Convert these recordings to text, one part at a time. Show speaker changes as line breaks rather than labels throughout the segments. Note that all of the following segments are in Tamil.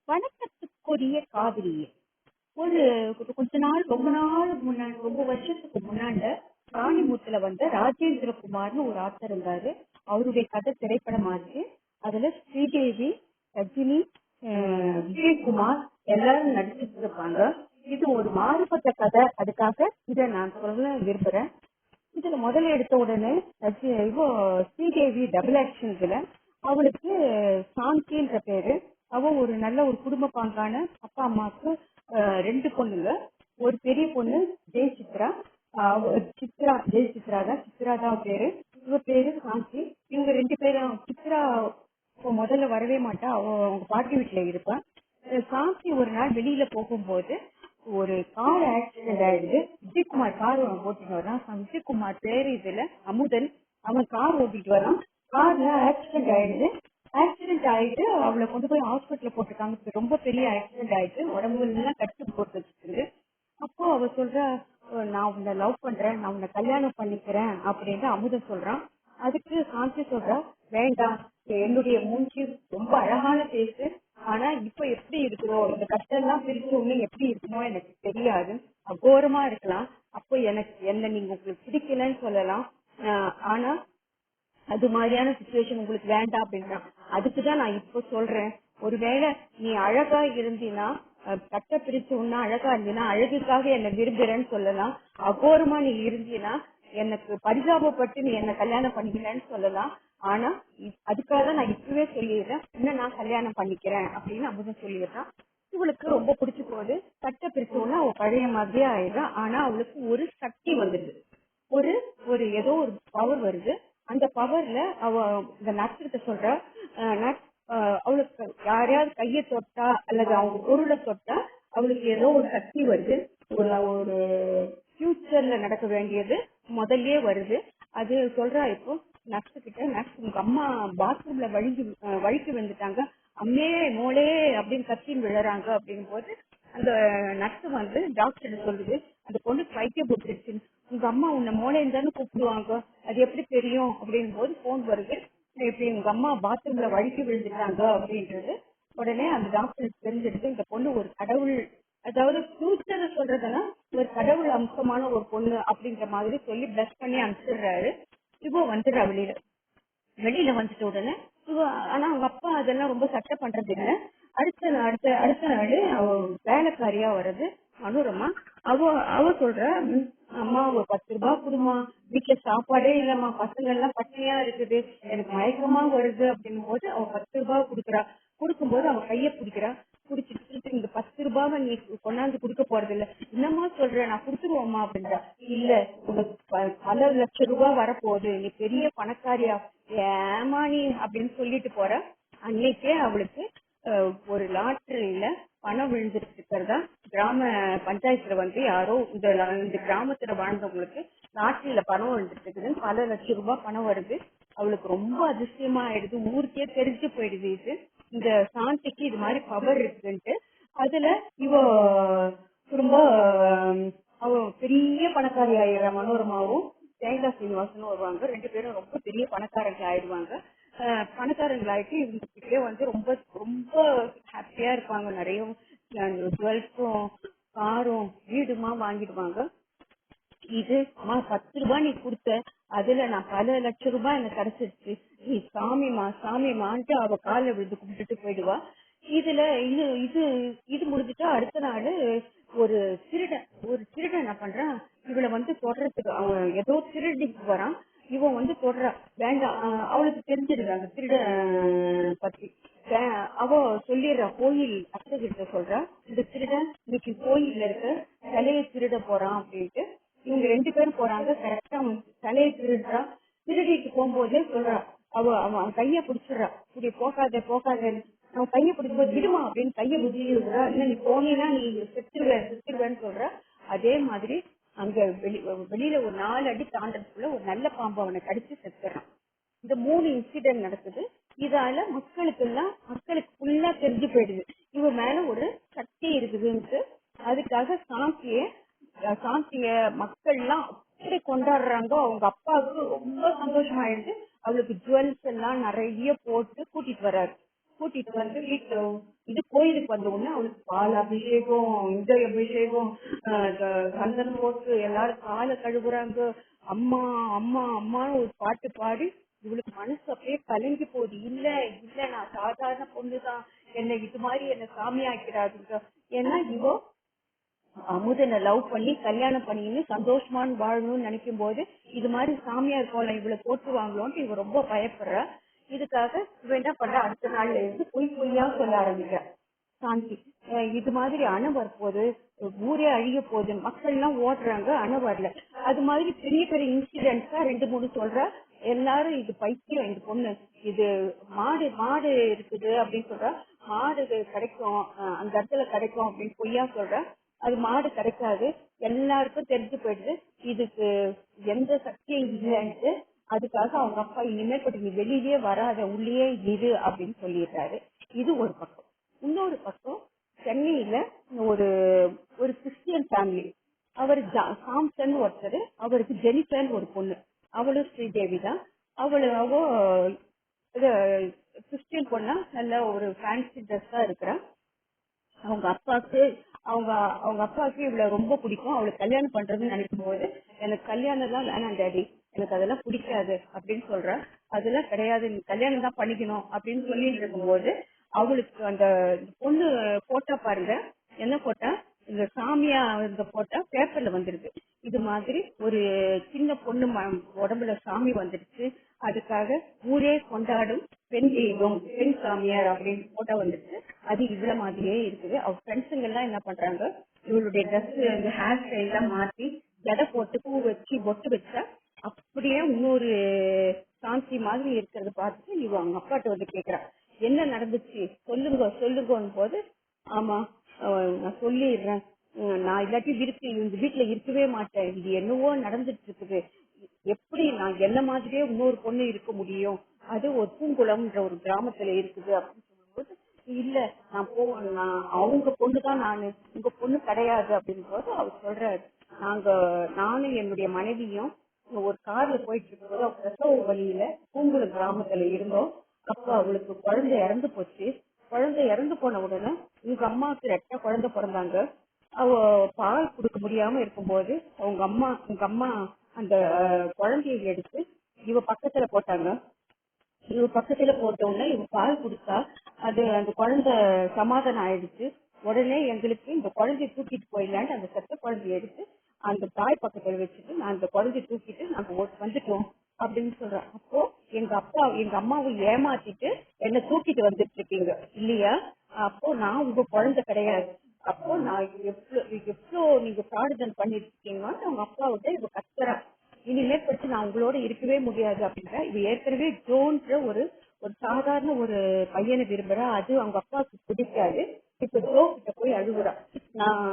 வணக்கத்துக்குரிய காதலியே. ஒரு கொஞ்ச நாள் ரொம்ப நாள் முன்னாடி ரொம்ப வருஷத்துக்கு முன்னாண்ட ராணிமுத்துல வந்த ராஜேந்திர குமார்னு ஒரு ஆத்தர் இருந்தாரு. அவருடைய கதை திரைப்படம் ஆச்சு. அதுல ஸ்ரீதேவி, ரஜினி, விஜயகுமார் எல்லாரும் நடிச்சிட்டு இருப்பாங்க. இது ஒரு மாறுபட்ட கதை. அதுக்காக இதை நான் சொல்ல விரும்புறேன். இதுல முதல்ல எடுத்த உடனே ஸ்ரீதேவி டபுள் ஆக்ஷன். இதுல அவளுக்கு சாந்தின்ற பேரு. அவ ஒரு நல்ல ஒரு குடும்ப பாங்கான அப்பா அம்மாவுக்கு ரெண்டு பொண்ணுங்க. ஒரு பெரிய பொண்ணு ஜெயசித்ரா. ஜெயசித்ரா தான், சித்ரா தான் பேரு. இவ பேரு சாந்தி. இவங்க ரெண்டு பேரும் சித்ரா முதல்ல வரவே மாட்டா. அவங்க பாட்டி வீட்டுல இருப்பா. சாந்தி ஒரு நாள் வெளியில போகும்போது ஒரு கார் ஆக்சிடென்ட் ஆயிடுது. விஜயகுமார் கார் ஓட்டிட்டு வரான். விஜயகுமார் பேரு இதுல அமுதன். அவன் கார் ஓட்டிட்டு வரான். கார்ல ஆக்சிடென்ட் ஆயிடுது. ஆக்சிடென்ட் ஆயிட்டு அவளை கொண்டு போய் ஹாஸ்பிட்டல்ல போட்டிருக்காங்க. ரொம்ப பெரிய ஆக்சிடென்ட் ஆயிட்டு உடம்புல எல்லாம் கட்டு போட்டு வச்சிருக்கு. அப்போ அவ சொல்ற, நான் உன்னை லவ் பண்றேன், நான் உன்னை கல்யாணம் பண்ணிக்கிறேன் அப்படின்னு அமுதன் சொல்றான். அதுக்கு சாந்தி சொல்றா, வேண்டாம், என்னுடைய மூஞ்சி ரொம்ப அழகான பேசு. ஆனா இப்ப எப்படி இருக்குதோ, இந்த கஷ்டம் எல்லாம் பிரிச்சு ஒண்ணு எப்படி இருக்குமோ எனக்கு தெரியாது. அகோரமா இருக்கலாம். அப்போ என்ன நீங்க உங்களுக்கு பிடிக்கலன்னு சொல்லலாம். ஆனா அது மாதிரியான சுச்சுவேஷன் உங்களுக்கு வேண்டாம் அப்படின்னா, அதுக்குதான் நான் இப்ப சொல்றேன். ஒருவேளை நீ அழகா இருந்தீனா, கட்ட பிரிச்சு உன்னா அழகா இருந்தீனா, அழகுக்காக என்ன விரும்புறேன்னு சொல்லலாம். அகோரமா நீ இருந்தீனா, எனக்கு பரிதாபப்பட்டு நீ என்ன கல்யாணம் பண்ணிக்கிறேன்னு சொல்லலாம். ஆனா அதுக்காக நான் இப்பவே சொல்லிடுறேன், இன்னும் நான் கல்யாணம் பண்ணிக்கிறேன் அப்படின்னு அமுதன் சொல்லிடுறான். இவளுக்கு ரொம்ப பிடிச்சு போகுது. கட்ட பிரிச்சோன்னா அவ பழைய மாதிரியே ஆயிடுறான். ஆனா அவளுக்கு ஒரு சக்தி வந்துடுது. ஒரு ஒரு ஏதோ ஒரு பவர் வருது. அந்த பவர்ல அவ இந்த நட்சத்திரத்தை சொல்றா, அவளுக்கு யாரையாவது கையை தொட்டா அல்லது அவங்க பொருளை தொட்டா அவளுக்கு ஏதோ ஒரு சக்தி வருது. ஒரு ஒரு ஃபியூச்சர்ல நடக்க வேண்டியது முதல்லயே வருது. அது சொல்றா. இப்போ நட்சத்திட்ட உங்க அம்மா பாத்ரூம்ல வழிக்கு வந்துட்டாங்க, அம்மே மோளே அப்படின்னு கத்தின்னு விழறாங்க அப்படின் போது அந்த நர்ஸ் வந்து டாக்டர் சொல்லுது, அந்த பொண்ணுக்கு வைத்தியம் போட்டுருச்சு. உங்க அம்மா உன்னை மோளேன்னு தானே கூப்பிடுவாங்க, அது எப்படி தெரியும் அப்படின் போது போன் வருது. இப்படி உங்க அம்மா பாத்ரூம்ல வழுக்கி விழுந்துட்டாங்க அப்படின்றது. உடனே அந்த டாக்டருக்கு தெரிஞ்சிருக்கு, இந்த பொண்ணு ஒரு கடவுள், அதாவது ஃபியூச்சர் சொல்றதுன்னா ஒரு கடவுள் அம்சமான ஒரு பொண்ணு அப்படின்ற மாதிரி சொல்லி பிளஸ் பண்ணி அனுப்பிச்சிடுறாரு. இப்போ வந்துடுறா வெளியில. வெளியில வந்துட்ட உடனே ஆனா அவங்க அப்பா அதெல்லாம் ரொம்ப சட்டை பண்றது இல்ல. அடுத்த நாள் அவ வேலைக்காரியா வர்றது மனோரமா. அவ அவ சொல்ற, அம்மா ஒரு 10 ரூபாய் கொடுமா, வீட்டுல சாப்பாடே இல்லம்மா, பசங்க எல்லாம் பட்டினியா இருக்குது, எனக்கு மயக்கமா வருது அப்படின்னும் போது அவ 10 ரூபாய் கொடுக்குறா. கொடுக்கும்போது அவ கைய பிடிக்கிறா. குடிச்சிட்டு, இந்த 10 ரூபாவை நீ கொண்டாந்து கொடுக்க போறது இல்ல. என்னமா சொல்ற, நான் குடுத்துருவோம்மா அப்படின்றா. இல்ல, உனக்கு பல லட்சம் ரூபாய் வரப்போகுது, நீ பெரிய பணக்காரியா, ஏமா நீ அப்படின்னு சொல்லிட்டு போற. அன்னைக்கே அவளுக்கு ஒரு லாட்டரியில பணம் விழுந்துட்டு இருக்கிறதா கிராம பஞ்சாயத்துல வந்து யாரோ இந்த கிராமத்துல வாழ்ந்தவங்களுக்கு லாட்டரியில பணம் விழுந்துட்டு இருக்குதுன்னு பல லட்சம் ரூபாய் பணம் வருது. அவளுக்கு ரொம்ப அதிசயமா ஆயிடுது. ஊருக்கே தெரிஞ்சு போயிடுது இது, இந்த சாந்திக்கு இது மாதிரி பவர் இருக்குன்ட்டு. அதுல இவ ரொம்ப அவ பெரிய பணக்காரி ஆயிடுற. மனோரமாவும் தேங்காய் சீனிவாசனும் வருவாங்க. ரெண்டு பேரும் ரொம்ப பெரிய பணக்காரங்க ஆயிடுவாங்க. பணக்காரங்களாயிட்டு இவங்க வந்து ரொம்ப ரொம்ப ஹாப்பியா இருப்பாங்க. நிறைய ஜுவல்ஸும் காரும் வீடுமா வாங்கிடுவாங்க. இது 10 ரூபாய் நீ கொடுத்த, அதுல நான் பல லட்சம் ரூபாய் எனக்கு கிடைச்சிருச்சு, நீ சாமிமான்ட்டு அவ கால விழுந்து கும்பிட்டுட்டு போயிடுவா. இதுல இது இது இது முடிஞ்சுட்டா அடுத்த நாள் ஒரு திருடன் என்ன பண்றான், இவளை வந்து தொடறதுக்கு அவன் ஏதோ திருடிக்கு வரான். இவன் வந்து தொடரா. வேண்டாம், அவளுக்கு தெரிஞ்சிருக்காங்க திருட பத்தி. அவ சொல்லிடுறா, கோயில் அத்தை கிட்ட சொல்றா, இந்த திருடன் இன்னைக்கு கோயில்ல இருக்க சிலையை திருட போறான் அப்படின்ட்டு. இவங்க ரெண்டு பேரும் போறாங்க. கரெக்டா தலையை திருடுறா. திருடிட்டு போகும்போதே சொல்றா, அவன் கைய பிடிச்சிடுறா, இப்படி போகாத. அவன் கைய பிடிக்கும்போது விடுமா அப்படின்னு கைய புத்தி விடுறா. இல்ல நீ போனீன்னா நீ செத்துருவேன்னு சொல்ற. அதே மாதிரி அங்க வெளியில ஒரு 4 அடி தாண்டதுக்குள்ள ஒரு நல்ல பாம்பு அவனை கடிச்சு செத்துறான். இந்த 3 இன்சிடென்ட் நடக்குது. இதால மக்களுக்கு ஃபுல்லா தெரிஞ்சு போயிடுது, இவ மேல ஒரு சக்தி இருக்குதுன்ட்டு. அதுக்காக சாந்திய மக்கள் எல்லாம் அப்படி கொண்டாடுறாங்க. அவங்க அப்பாவுக்கு ரொம்ப சந்தோஷமாயிடுது. அவளுக்கு ஜுவல்ஸ் எல்லாம் நிறைய போட்டு கூட்டிட்டு வர்றாரு. கூட்டிட்டு வந்து வீட்டுல இது கோயிலுக்கு வந்த உடனே அவளுக்கு பால் அபிஷேகம், இந்த அபிஷேகம், சந்தனம் போட்டு எல்லாரும் காலை கழுவுறாங்க. அம்மா அம்மா அம்மான்னு ஒரு பாட்டு பாடி இவளுக்கு மனசு அப்படியே கலங்கி போகுது. இல்ல இல்ல, நான் சாதாரண பொண்ணுதான், என்னை இது மாதிரி என்ன சாமி ஆக்கிறாங்க. ஏன்னா இவோ அமுதனை லவ் பண்ணி கல்யாணம் பண்ணின்னு சந்தோஷமானு வாழணும்னு நினைக்கும் போது இது மாதிரி சாமியார் கோலம் இவ்வளவு போட்டுருவாங்களோன்னு இவ ரொம்ப பயப்படுறா. இதுக்காக இவ என்ன பண்றா, அடுத்த நாள்ல இருந்து பொய் பொய்யா சொல்ல ஆரம்பிக்கிறா. சாந்தி இது மாதிரி அணை வரப்போகுது, ஊரே அழிய போகுது, மக்கள் எல்லாம் ஓடுறாங்க, அணை வரல. அது மாதிரி பெரிய பெரிய இன்சிடென்ட்ஸா ரெண்டு மூணு சொல்றா. எல்லாரும் இது பைத்தியம், இந்த பொண்ணு, இது மாடு மாடு இருக்குது அப்படின்னு சொல்றா. மாடு கிடைக்கும், அந்த இடத்துல கிடைக்கும் அப்படின்னு பொய்யா சொல்றா. அது மாடு கிடைக்காது, எல்லாருக்கும் தெரிஞ்சு போயிடுது, இதுக்கு எந்த சக்தியும் இல்லைன்ட்டு. அதுக்காக அவங்க அப்பா இனிமேல் நீ வெளியிலேயே வராத, உள்ளேயே இரு அப்படின்னு சொல்லிடுறாரு. இது ஒரு பக்கம். இன்னொரு பக்கம் சென்னையில ஒரு ஒரு கிறிஸ்டியன் ஃபேமிலி. அவர் சாம்சன் ஒருத்தர், அவருக்கு ஜெனிஃபர் ஒரு பொண்ணு, அவளும் ஸ்ரீதேவி தான். அவ கிறிஸ்டியன் பொண்ணா, நல்ல ஒரு ஃபேன்சி ட்ரெஸ்ஸா இருக்கிறா. அவங்க அப்பாவுக்கு அவங்க அவங்க அப்பாவுக்கு இவளை ரொம்ப பிடிக்கும். அவளுக்கு கல்யாணம் பண்றதுன்னு நினைக்கும் போது, எனக்கு கல்யாணம் தான் வேணாம் டாடி, எனக்கு அதெல்லாம் பிடிக்காது அப்படின்னு சொல்ற. அதெல்லாம் கிடையாது, நீ கல்யாணம் தான் பண்ணிக்கணும் அப்படின்னு சொல்லிட்டு இருக்கும்போது அவளுக்கு அந்த பொண்ணு போட்டா பாருங்க, என்ன போட்டா, இந்த சாமியா இந்த போட்டா பேப்பர்ல வந்துருக்கு. இது மாதிரி ஒரு சின்ன பொண்ணு உடம்புல சாமி வந்துருச்சு, அதுக்காக ஊரே கொண்டாடும் பெண் தெய்வம், பெண் சாமியார் அப்படின்னு போட்டோ வந்துருச்சு. அது இவ்வளவு மாதிரியே இருக்குது. அவ ஃப்ரெண்ட்ஸுங்க எல்லாம் என்ன பண்றாங்க, இவளுடைய ட்ரெஸ், இந்த ஹேர் ஸ்டைல் எல்லாம் மாத்தி ஜடை போட்டு பூ வச்சு பொட்டு வச்சா அப்படியே இன்னொரு சாந்தி மாதிரி இருக்கிறத பார்த்துட்டு இவ அவங்க அப்பாட்ட வந்து கேக்குறா, என்ன நடந்துச்சு சொல்லுங்க சொல்லுங்கன்னு போது, ஆமா நான் சொல்லிடுறேன், நான் இல்லாட்டி இந்த வீட்டுல இருக்கவே மாட்டேன், இது என்னவோ நடந்துட்டு இருக்குது, எப்படி நான் என்ன மாதிரியே இன்னொரு பொண்ணு இருக்க முடியும், அது ஒரு பூங்குளம்ன்ற ஒரு கிராமத்துல இருக்குது அப்படின்னு சொல்லும்போது, இல்ல நான் நான் அவங்க பொண்ணுதான், நானு உங்க பொண்ணு கிடையாது அப்படின்னு போது அவர் சொல்றாரு, நானும் என்னுடைய மனைவியும் ஒரு கார்ல போயிட்டு இருக்கும்போது பிரசவ வழியில பூங்குளம் கிராமத்துல இருந்தோம். அப்ப அவளுக்கு குழந்தை இறந்து போச்சு. குழந்தை இறந்து போன உடனே உங்க அம்மாவுக்கு ரெட்ட குழந்தை பிறந்தாங்க. அவ பால் கொடுக்க முடியாம இருக்கும்போது உங்க அம்மா அந்த குழந்தையை எடுத்து இவ பக்கத்துல போட்டாங்க. இவ பக்கத்துல போட்ட உடனே இவ பால் கொடுத்தா, அது அந்த குழந்தை சமாதானம் ஆயிடுச்சு. உடனே எங்களுக்கு இந்த குழந்தைய தூக்கிட்டு போயிடலான்னு அந்த செத்த குழந்தைய எடுத்து அந்த தாய் பக்கத்துல வச்சுட்டு நான் அந்த குழந்தைய தூக்கிட்டு நாங்க வந்துட்டோம் அப்படின்னு சொல்றேன். அப்போ எங்க அம்மாவை ஏமாத்திட்டு என்ன தூக்கிட்டு வந்துட்டு இருக்கீங்க இல்லையா, அப்போ நான் உங்க குழந்தை கிடையாது, அப்போ நான் எவ்வளவு நீங்க பிரார்த்தனை பண்ணிட்டு இருக்கீங்கன்னு அவங்க அப்பாவிட்ட இவ கத்துறா. இனிமே பற்றி நான் உங்களோட இருக்கவே முடியாது அப்படின்ற. இவ ஏற்கனவே ஜோன்ற ஒரு ஒரு சாதாரண ஒரு பையனை விரும்புறா, அது அவங்க அப்பாவுக்கு பிடிக்காது. இப்ப ஜோ கிட்ட போய் அழுகுறா, நான்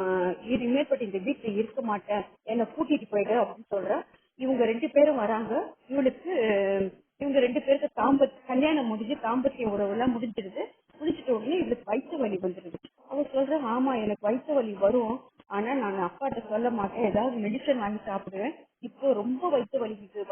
இனிமே பற்றி இந்த வீட்டுல இருக்க மாட்டேன், என்னை கூட்டிட்டு போயிடு அப்படின்னு சொல்ற. இவங்க ரெண்டு பேரும் வராங்க. இவங்க ரெண்டு பேருக்கு கல்யாணம் முடிஞ்சு தாம்பத்திய உறவு எல்லாம் முடிஞ்சிருது. முடிச்சிட்ட உடனே இவளுக்கு வயிற்று வலி வந்துருது. அவ சொல்ற, ஆமா எனக்கு வயிற்று வலி வரும், ஆனா நான் அப்பாட்ட சொல்ல மாட்டேன், ஏதாவது மெடிசன் வாங்கி சாப்பிடுவேன், இப்போ ரொம்ப வயிற்று வலிக்குது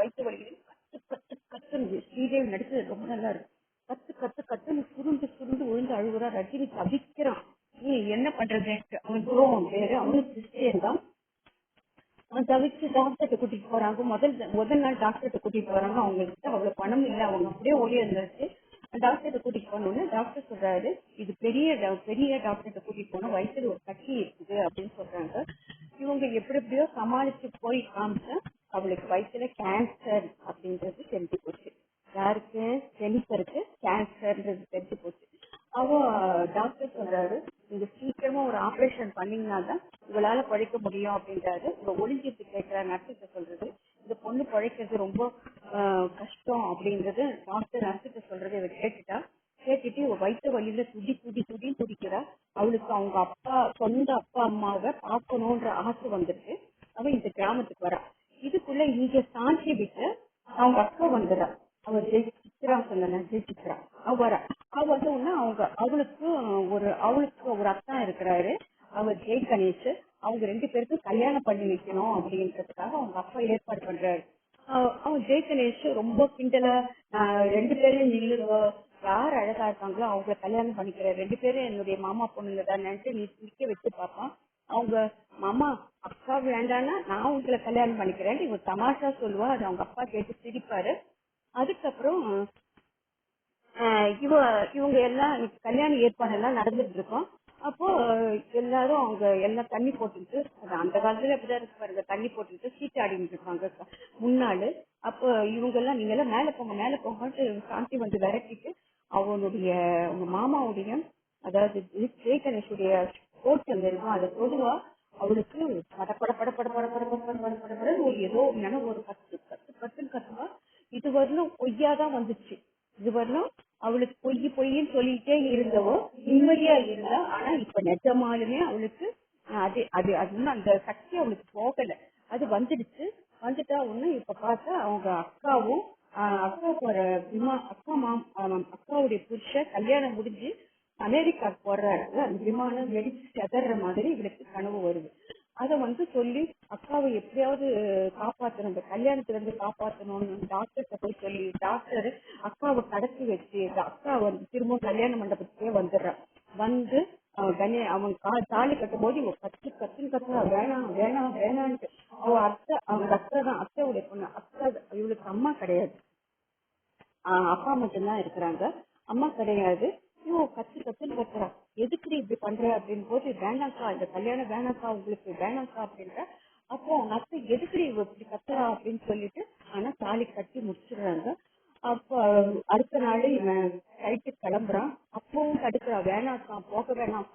கத்து கத்து கத்துன்னு. ஸ்ரீதேவி நடிச்சது ரொம்ப நல்லா இருக்கு. கத்து கத்து கத்துன்னு சுருண்டு சுருண்டு விழுந்து அழுகுறா. ரஜினி தவிக்கிறான், நீ என்ன பண்றது, அவன் துரோகம் பேரு, அவனும் கிறிஸ்டியன் தான். தவிர்த்து டாக்டர்கிட்ட கூட்டிட்டு போறாங்க. முதல் நாள் டாக்டர்கிட்ட கூட்டிட்டு போறாங்க. அவங்களுக்கு அவ்வளவு பணம் இல்லை, அவங்க அப்படியே ஓடி இருந்தாச்சு. டாக்டர்கிட்ட கூட்டிட்டு போனோம்னா டாக்டர் சொல்றாரு, இது பெரிய டாக்டர்கிட்ட கூட்டிட்டு போனா வயிற்றுல ஒரு கட்டி இருக்குது அப்படின்னு சொல்றாங்க. இவங்க எப்படியோ சமாளிச்சு போய் காமிச்சா அவளுக்கு வயிற்றுல கேன்சர் அப்படின்றது தெரிஞ்சு போச்சு. யாருக்கு? ஜெனிஃபருக்கு கேன்சர்ன்றது தெரிஞ்சு போச்சு. அவ டாக்டர் சொல்றாரு, நீங்க சீக்கிரமா ஒரு ஆபரேஷன் பண்ணீங்கன்னா தான் இவளால பழைக்க முடியும் அப்படின்றாரு. இவ ஒளிஞ்சிட்டு கேட்கிற நர்ஸுக்கு சொல்றது, இந்த பொண்ணு பழைக்கிறது ரொம்ப கஷ்டம் அப்படின்றது டாக்டர் நர்ஸுக்கு சொல்றது இவ கேட்டுட்டு இவ வயிற்று வழியில துடி துடி துடி துடிக்கிறா. அவளுக்கு அவங்க சொந்த அப்பா அம்மாவை பார்க்கணும்ன்ற ஆசை வந்துருக்கு. அவ இந்த கிராமத்துக்கு வரா. இதுக்குள்ள இங்க சாந்தி விட்டு அவங்க அக்கா வந்துடுறா. அவ ஜெயிச்சிக்கிறா சொன்ன ஜெயிச்சிக்கிறா. அவ வரா. அவ வந்து ஒண்ணு அவளுக்கு ஒரு அக்கா இருக்கிறாரு, அவர் ஜெய் கணேஷ். அவங்க ரெண்டு பேருக்கும் கல்யாணம் பண்ணி வைக்கணும் அப்படின்றதுக்காக அவங்க அப்பா ஏற்பாடு பண்றாரு. அவன் ஜெய் கணேஷ் ரொம்ப கிண்டலா, ரெண்டு பேரும் நில்லுங்க, யார் அழகா இருக்காங்களோ அவங்கள கல்யாணம் பண்ணிக்கிறேன், 2 பேரும் என்னுடைய மாமா பொண்ணுங்க தானேன்ட்டு நிக்க வச்சு பார்ப்பான். அவங்க மாமா அக்கா வேண்டான்னா நான் உங்களை கல்யாணம் பண்ணிக்கிறேன் இவங்க தமாஷா சொல்லுவா. அது அவங்க அப்பா கேட்டு சிரிப்பாரு. அதுக்கப்புறம் இவ இவங்க எல்லாம் கல்யாண ஏற்பாடு எல்லாம் நடந்துட்டு இருக்கோம். அப்போ எல்லாரும் அவங்க எல்லாம் தண்ணி போட்டுட்டு, அது அந்த காலத்துல அப்படிதான் இருக்கு பாருங்க, தண்ணி போட்டுட்டு சீட்டாடிட்டு இருப்பாங்க முன்னாள். அப்போ இவங்க எல்லாம் நீங்க எல்லாம் மேல போங்க மேல போங்கன்ட்டு சாந்தி வந்து விரட்டிட்டு அவனுடைய உங்க மாமாவுடைய, அதாவது ஜெய் கணேஷுடைய கோட் அங்க இருக்கும் அதை பொதுவா அவளுக்கு பட பட பட பட பட பட பட பட பட பட ஒரு ஏதோ ஒரு கத்து கத்து கத்துன்னு கத்துவா. இது வரலும் பொய்யாதான் வந்துச்சு. இது வரலும் அவளுக்கு பொய் பொய்ன்னு சொல்லிட்டே இருந்தவோ நிம்மதியா இருந்தா. ஆனா இப்ப நிஜமாலுமே அவளுக்கு அது அது அது இன்னும் அந்த சக்தி அவளுக்கு போகல. அது வந்துடுச்சு. வந்துட்டா ஒண்ணு இப்ப பார்த்தா அவங்க அக்காவும் அக்கா போற அக்காவுடைய புருஷ கல்யாணம் முடிஞ்சு அமெரிக்கா போடுறாரு. அந்த விமானம் வெடிச்சு செதற மாதிரி இவளுக்கு கனவு வருது. அத சொல்லி அக்காவை எப்படியாவது காப்பாத்தணும், இந்த கல்யாணத்துல இருந்து காப்பாத்தணும்னு டாக்டர்கிட்ட போய் சொல்லி டாக்டர் அக்காவை கடத்தி வச்சு அக்கா திரும்ப கல்யாண மண்டபத்துக்கே வந்துடுறான். வந்து அவன் தாலி கட்டும் போது இவன் கத்துன்னு கத்துறா, வேணாம் வேணாம் வேணான்ட்டு. அவங்க அத்தை தான், அத்தையுடைய பொண்ணு. அத்தை இவளுக்கு அம்மா கிடையாது, அப்பா மட்டும்தான் இருக்கிறாங்க, அம்மா கிடையாது. ஐயோ கத்து கத்துன்னு கத்துறா, எதுக்கு இப்படி பண்ற அப்படின்னு போது, வேணாக்கா இந்த கல்யாணம் வேணாக்கா உங்களுக்கு வேணாக்கா அப்படின்ற. அப்போ அவங்க அத்தை எதுக்கு இப்படி கத்துறா அப்படின்னு சொல்லிட்டு ஆனா தாலி கட்டி முடிச்சிடுறாங்க. அப்ப அடுத்த நாள் இவன் கைட்டு கிளம்புறான். அப்பவும் தடுக்கிறா, வேணாக்கா போக வேணாம்,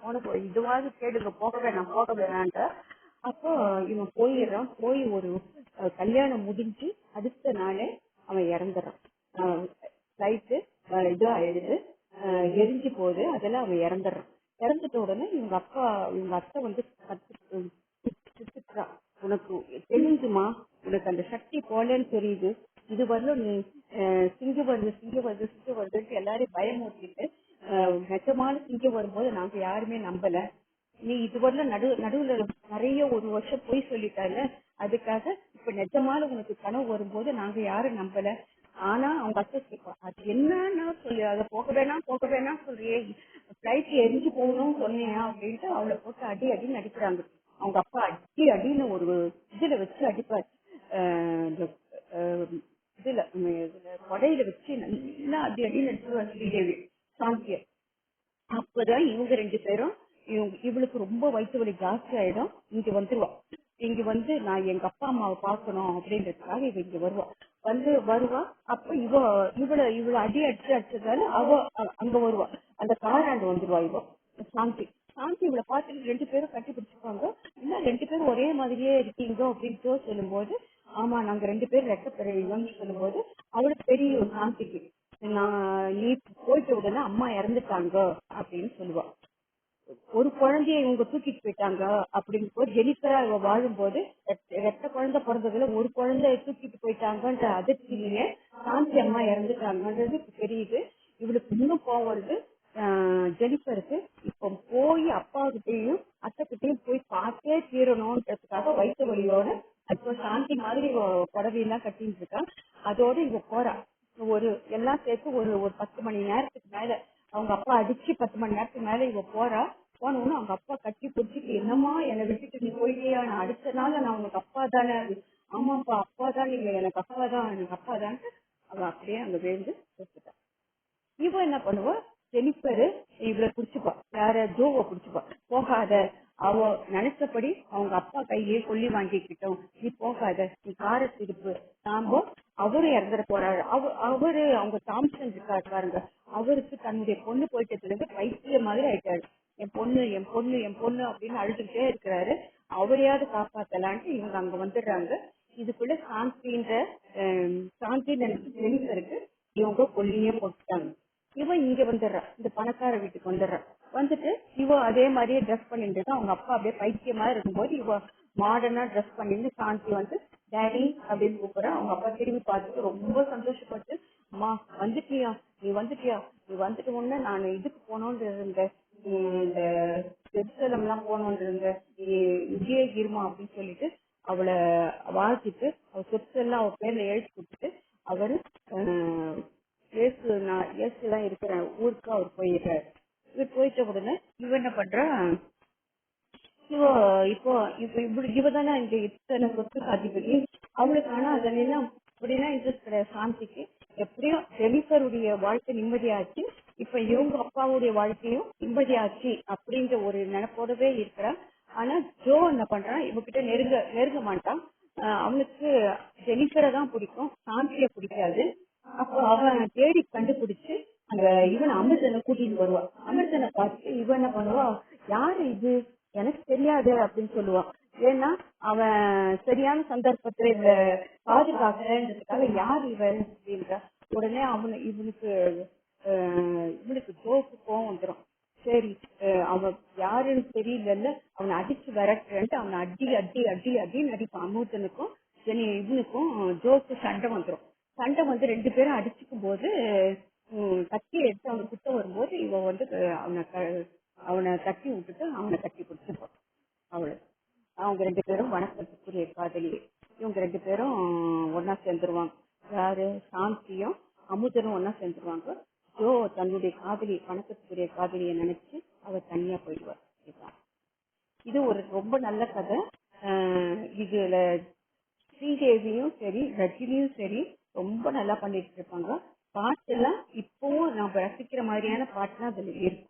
இதுவாவது கேடுங்க, போக வேணாம் போக வேணான்ற. அப்போ இவன் போயிடுறான். போய் ஒரு கல்யாணம் முடிஞ்சு அடுத்த நாளே அவன் இறந்துடுறான். லைட்டு இது ஆயிடுது, எரிஞ்சு போகுது. அதெல்லாம் அவன் இறந்துடுறான். இறந்துட்ட உடனே இவங்க அத்தை கத்துக்கிறான், உனக்கு தெரிஞ்சுமா, உனக்கு அந்த சக்தி போலன்னு தெரியுது. இது வரலும் நீ சிங்கம் வருது சிங்கம் வருது சிங்கம் வருதுன்னு எல்லாரையும் பயமூட்டிட்டு நிஜமான சிங்கம் வரும்போது நாங்க யாருமே நம்பல. நீ இது வரல நடுவுல நிறைய ஒரு வருஷம் போய் சொல்லிட்டால, அதுக்காக இப்ப நிஜமான உனக்கு கனவு வரும்போது நாங்க யாரும் நம்பல. ஆனா அவங்க அத்தை கேட்பான், அது என்னன்னா சொல்லி அதை போக வேணாம் சொல்றியே, பிளைட் எரிஞ்சு போகணும்னு சொன்னியா அப்படின்ட்டு அவளை போட்டு அடி அடின்னு அடிக்கிறாங்க. அவங்க அப்பா அடி அடின்னு ஒரு இதுல வச்சு அடிப்பார். இந்த இதுல கொடையில வச்சு நல்லா அடி அடின்னு அடிச்சுருவார் ஸ்ரீதேவி சாந்திய. அப்பதான் இவங்க 2 பேரும் இவளுக்கு ரொம்ப வயிற்று வலி ஜாஸ்தி ஆயிடும், இங்க வந்துருவா. இங்க நான் எங்க அப்பா அம்மாவை பார்க்கணும் அப்படின்றதுக்காக இவ இங்க வருவா. அப்ப இவள அடி அடிச்சதால அங்க வருவா. அந்த காராண்டு வந்துருவா இவ சாந்தி. இவளை பார்த்துட்டு 2 பேரும் கட்டி பிடிச்சிப்பாங்க. இல்ல 2 பேரும் ஒரே மாதிரியே இருக்கீங்க அப்படின்னு சொல்லும் போது, ஆமா நாங்க 2 பேரும் ரெட்ட பிறவிங்கன்னு சொல்லும் போது அவளுக்கு தெரியும் சாந்திக்கு, நீ போயிட்ட உடனே அம்மா இறந்துட்டாங்க அப்படின்னு சொல்லுவா. ஒரு குழந்தைய இவங்க தூக்கிட்டு போயிட்டாங்க அப்படின்னு போது ஜெனிஃபரா இவ வாழும்போது ரெட்ட குழந்தை பிறந்ததுல ஒரு குழந்தைய தூக்கிட்டு போயிட்டாங்கன்ற அதிர்ச்சியிலேயே சாந்தி அம்மா இறந்துட்டாங்கன்றது தெரியுது. இவளுக்கு இன்னும் கோவம் வருது ஜெனிஃபருக்கு. இப்ப போய் அப்பாகிட்டையும் அத்தைகிட்டையும் போய் பார்த்தே தீரணும்ன்றதுக்காக வயிற்று வலியோட இப்போ சாந்தி மாதிரி புடவையெல்லாம் கட்டிட்டு இருக்கா. அதோட இவ போறா. எல்லாம் சேர்த்து ஒரு 10 மணி நேரத்துக்கு மேல அவங்க அப்பா அடிச்சு 10 மணி நேரத்துக்கு மேல இவ போறா. போனோன்னு அவங்க அப்பா கட்டி பிடிச்சிட்டு, என்னமா என்னை விட்டுட்டு நீ போயிட்டியா, நான் அடுத்த நாள் நான் உனக்கு அப்பா தானே, ஆமாப்பா அப்பா தான், நீங்க எனக்கு அப்பா தான் எனக்கு அப்பா தான். அவ அப்படியே அங்க விழுந்து செத்துட்டா. இவ என்ன பண்ணுவா, ஜெனிஃபர் இவளை புடிச்சுப்பா, யார ஜோவை புடிச்சுப்பா, போகாத, அவ நினைச்சபடி அவங்க அப்பா கையிலேயே கொல்லி வாங்கிக்கிட்டோம், நீ போகாத, நீ கார திருப்பு, நாம அவரு இறந்துட போறாரு. அவரு அவங்க தாம்சன் இருக்காரு பாருங்க, அவருக்கு தன்னுடைய பொண்ணு போயிட்டதுல இருந்து பைத்திய மாதிரி ஆயிட்டாரு. என் பொண்ணு என் பொண்ணு என் பொண்ணு அப்படின்னு அழுதுகிட்டே இருக்கிறாரு. அவரையாவது காப்பாத்தலான்ட்டு இவங்க அங்க வந்துடுறாங்க. இதுக்குள்ள சாந்தி ஜெனிஃபருக்கு இவங்க கொல்லியே போட்டுட்டாங்க. இவ இங்க வந்துடுறா, இந்த பணக்கார வீட்டுக்கு வந்துடுறா. வந்துட்டு இவ அதே மாதிரியே ட்ரெஸ் பண்ணிட்டு இருக்கா. அவங்க அப்பா அப்படியே பைத்தியமா இருக்கும்போது இவ மாடர்னா ட்ரெஸ் பண்ணிட்டு சாந்தி டேடி அப்படின்னு கூப்பிடுறா. அவங்க அப்பா திரும்பி பார்த்துட்டு ரொம்ப சந்தோஷப்பட்டு, அம்மா வந்துட்டியா, நீ வந்துட்டியா, நீ வந்துட்டு முன்ன நான் இதுக்கு போனோன்னு இருந்தேன், இந்த ஜெருசலம் எல்லாம் போனோன்னு இருந்தேன், நீ இங்கேயே இருமா அப்படின்னு சொல்லிட்டு அவளை வாழ்த்திட்டு அவ சொத்து எல்லாம் அவ பேர்ல எழுதி கொடுத்துட்டு அவரு இயேசுதான் இருக்கிறேன் அவர் போயிடுறாரு. இவர் போயிட்ட உடனே இவ என்ன பண்றா, இவ இப்போ இப்ப இப்படி இவதானே இந்த இத்தனை சொத்துக்கு அதிபதி. அவளுக்கு ஆனா அதெல்லாம் அப்படிலாம் இன்ட்ரெஸ்ட் கிடையாது சாந்திக்கு. எப்படியும் ஜெனிஃபருடைய வாழ்க்கை நிம்மதியாச்சு, இப்ப இவங்க அப்பாவுடைய வாழ்க்கையும் நிம்மதியாச்சு அப்படின்ற ஒரு நினைப்போடவே இருக்கிறா. ஆனா ஜோ என்ன பண்றான், இவகிட்ட நெருங்க நெருங்க மாட்டான். அவனுக்கு ஜெனிஃபரை தான் பிடிக்கும், சாந்திய பிடிக்காது. அப்போ அவன் தேடி கண்டுபிடிச்சு அந்த இவன் அமிர்தனை கூட்டிட்டு வருவான். அமிர்தனை பார்த்து இவன் என்ன பண்ணுவா, யாரு இது, எனக்கு தெரியாது அப்படின்னு சொல்லுவான். ஏன்னா அவன் சரியான சந்தர்ப்பத்துல இவ பாதுகாக்கிறதுக்காக யார் இவன் அப்படின்ற உடனே இவனுக்கு இவனுக்கு ஜோக்கு கோவம் வந்துடும். சரி, அவன் யாருன்னு தெரியல, அவனை அடிச்சு விரட்டுறேன்ட்டு அவனை அடி அடி அடி அடின்னு அடிப்பான். அமிர்தனுக்கும் இவனுக்கும் ஜோக்கு சண்டை வந்துடும். சண்டை வந்து ரெண்டு பேரும் அடிச்சுக்கும் போது கத்தி எடுத்து அவனை குத்த வரும்போது இவன் வந்து அவனை தட்டி விட்டுட்டு அவனை கட்டி பிடிச்சிருப்பான். அவ்வளவு. அவங்க ரெண்டு பேரும் வணக்கத்துக்குரிய காதலி. இவங்க ரெண்டு பேரும் ஒன்னா சேர்ந்துருவாங்க. யாரு, சாந்தியும் அமுதரும் ஒன்னா சேர்ந்துருவாங்க. ஜோ தன்னுடைய காதலி, வணக்கத்துக்குரிய காதலியை நினைச்சு அவர் தனியா போயிடுவார். இது ஒரு ரொம்ப நல்ல கதை. இதுல ஸ்ரீதேவியும் சரி, ரஜினியும் சரி ரொம்ப நல்லா பண்ணிட்டு இருப்பாங்க. பாட்டுலாம் இப்பவும் நம்ம ரசிக்கிற மாதிரியான பாட்டுலாம் அதுல இருக்கு.